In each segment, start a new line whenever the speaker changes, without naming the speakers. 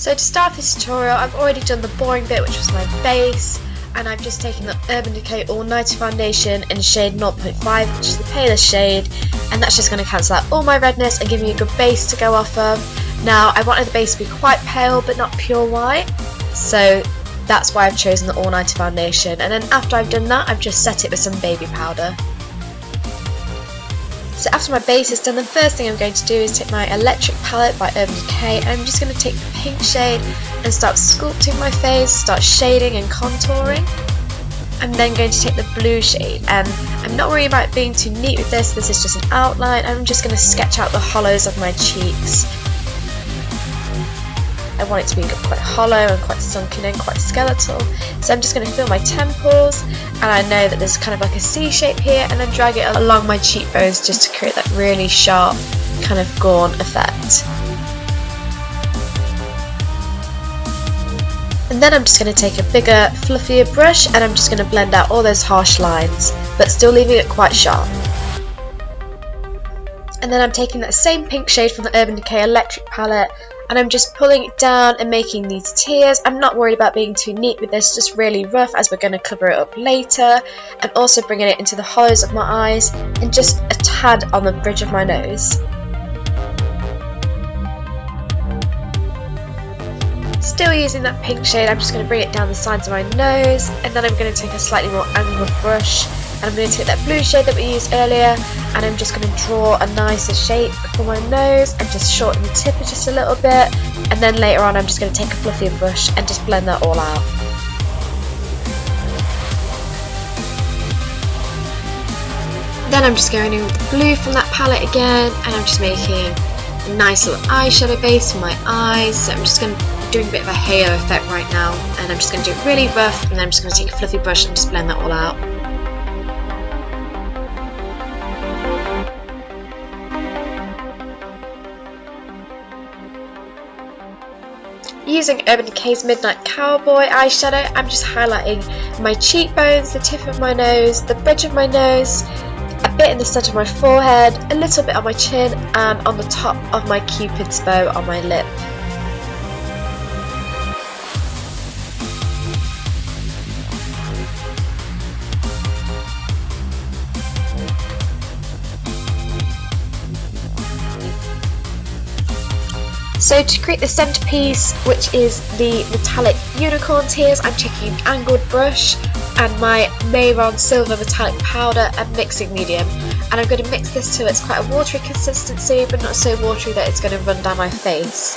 So to start this tutorial, I've already done the boring bit, which was my base, and I've just taken the Urban Decay All Nighter Foundation in shade 0.5, which is the palest shade, and that's just going to cancel out all my redness and give me a good base to go off of. Now, I wanted the base to be quite pale, but not pure white, so that's why I've chosen the All Nighter Foundation, and then after I've done that, I've just set it with some baby powder. So after my base is done, the first thing I'm going to do is take my electric palette by Urban Decay, and I'm just going to take the pink shade and start sculpting my face, start shading and contouring. I'm then going to take the blue shade, and I'm not worried about being too neat with this is just an outline. I'm just going to sketch out the hollows of my cheeks. I want it to be quite hollow and quite sunken in, quite skeletal. So I'm just going to fill my temples, and I know that there's kind of like a C shape here, and then drag it along my cheekbones just to create that really sharp kind of gaunt effect. And then I'm just going to take a bigger, fluffier brush, and I'm just going to blend out all those harsh lines, but still leaving it quite sharp. And then I'm taking that same pink shade from the Urban Decay Electric palette, and I'm just pulling it down and making these tears. I'm not worried about being too neat with this, just really rough as we're going to cover it up later, and also bringing it into the hollows of my eyes and just a tad on the bridge of my nose. Still using that pink shade, I'm just going to bring it down the sides of my nose, and then I'm going to take a slightly more angled brush, and I'm going to take that blue shade that we used earlier, and I'm just going to draw a nicer shape for my nose and just shorten the tip just a little bit, and then later on I'm just going to take a fluffier brush and just blend that all out. Then I'm just going in with the blue from that palette again, and I'm just making a nice little eyeshadow base for my eyes. So I'm just going to doing a bit of a halo effect right now, and I'm just going to do it really rough, and then I'm just going to take a fluffy brush and just blend that all out. Using Urban Decay's Midnight Cowboy eyeshadow, I'm just highlighting my cheekbones, the tip of my nose, the bridge of my nose, a bit in the centre of my forehead, a little bit on my chin, and on the top of my cupid's bow on my lip. So to create the centerpiece, which is the metallic unicorn tears, I'm taking an angled brush and my Mehron silver metallic powder and mixing medium, and I'm going to mix this till it's quite a watery consistency, but not so watery that it's going to run down my face.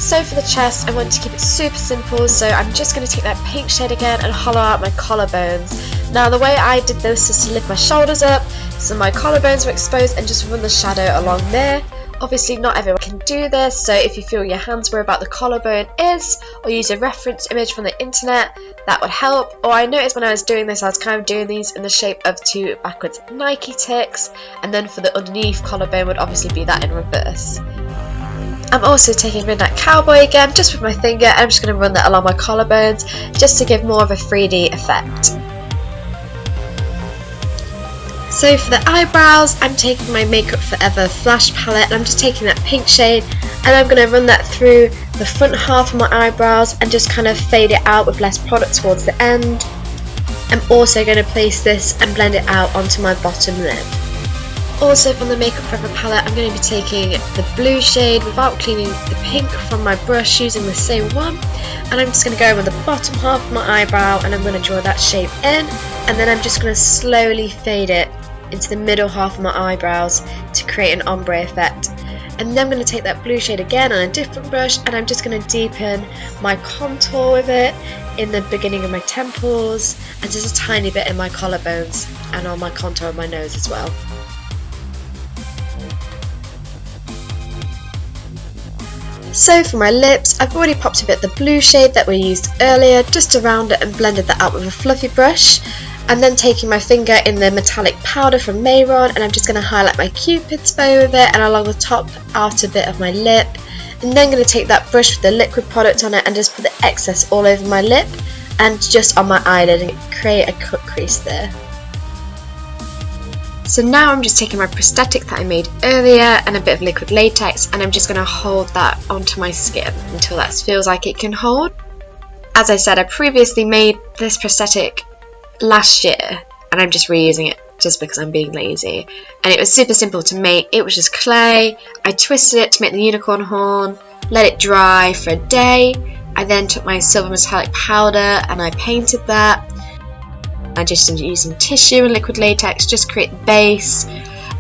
So for the chest, I want to keep it super simple, so I'm just going to take that pink shade again and hollow out my collarbones. Now the way I did this is to lift my shoulders up so my collarbones were exposed and just run the shadow along there. Obviously not everyone can do this, so if you feel your hands where about the collarbone is, or use a reference image from the internet, that would help. Or I noticed when I was doing this, I was kind of doing these in the shape of two backwards Nike ticks, and then for the underneath collarbone would obviously be that in reverse. I'm also taking Midnight Cowboy again, just with my finger, and I'm just going to run that along my collarbones, just to give more of a 3D effect. So for the eyebrows, I'm taking my Makeup Forever Flash palette, and I'm just taking that pink shade, and I'm going to run that through the front half of my eyebrows and just kind of fade it out with less product towards the end. I'm also going to place this and blend it out onto my bottom lip. Also from the Makeup Forever palette, I'm going to be taking the blue shade without cleaning the pink from my brush, using the same one, and I'm just going to go over the bottom half of my eyebrow, and I'm going to draw that shape in, and then I'm just going to slowly fade it into the middle half of my eyebrows to create an ombre effect. And then I'm going to take that blue shade again on a different brush, and I'm just going to deepen my contour with it in the beginning of my temples, and just a tiny bit in my collarbones and on my contour of my nose as well. So for my lips, I've already popped a bit of the blue shade that we used earlier just to round it and blended that out with a fluffy brush. And then taking my finger in the metallic powder from Mehron, and I'm just going to highlight my cupid's bow with it and along the top outer bit of my lip. And then going to take that brush with the liquid product on it and just put the excess all over my lip and just on my eyelid and create a cut crease there. So now I'm just taking my prosthetic that I made earlier and a bit of liquid latex, and I'm just going to hold that onto my skin until that feels like it can hold. As I said, I previously made this prosthetic last year and I'm just reusing it just because I'm being lazy. And it was super simple to make. It was just clay. I twisted it to make the unicorn horn, let it dry for a day. I then took my silver metallic powder and I painted that. I just ended using tissue and liquid latex just to create the base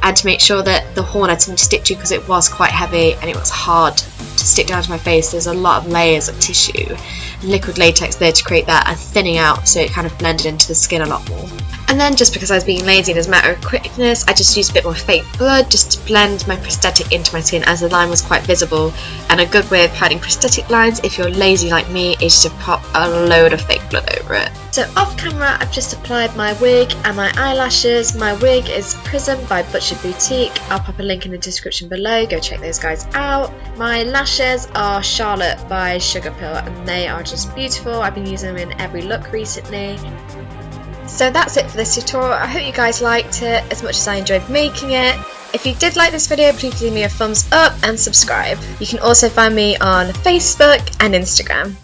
and to make sure that the horn had something to stick to, because it was quite heavy and it was hard to stick down to my face. There's a lot of layers of tissue and liquid latex there to create that and thinning out, so it kind of blended into the skin a lot more. And then just because I was being lazy and as a matter of quickness, I just used a bit more fake blood just to blend my prosthetic into my skin, as the line was quite visible. And a good way of hiding prosthetic lines, if you're lazy like me, is to pop a load of fake blood over it. So off camera, I've just applied my wig and my eyelashes. My wig is Prism by Butcher Boutique. I'll pop a link in the description below, go check those guys out. My lashes are Charlotte by Sugarpill and they are just beautiful. I've been using them in every look recently. So that's it for this tutorial. I hope you guys liked it as much as I enjoyed making it. If you did like this video, please leave me a thumbs up and subscribe. You can also find me on Facebook and Instagram.